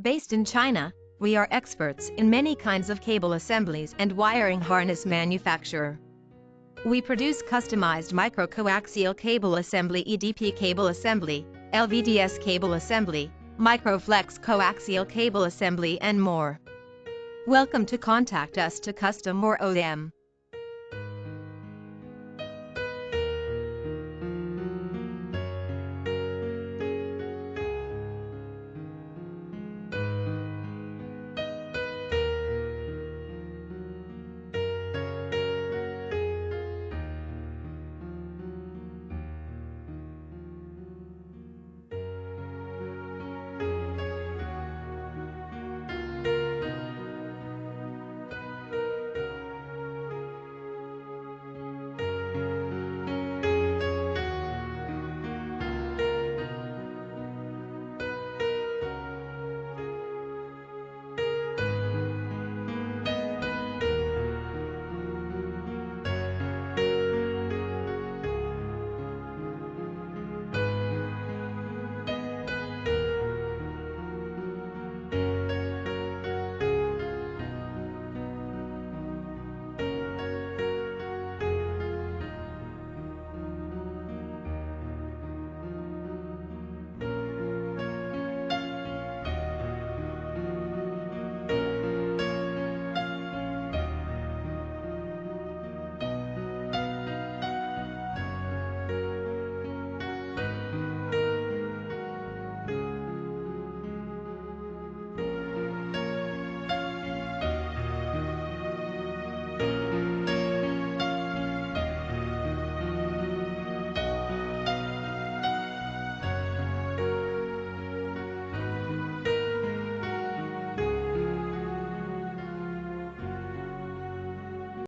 Based in China, we are experts in many kinds of cable assemblies and wiring harness manufacturer. We produce customized micro-coaxial cable assembly, eDP cable assembly, LVDS cable assembly, microflex coaxial cable assembly and more. Welcome to contact us to custom or OEM.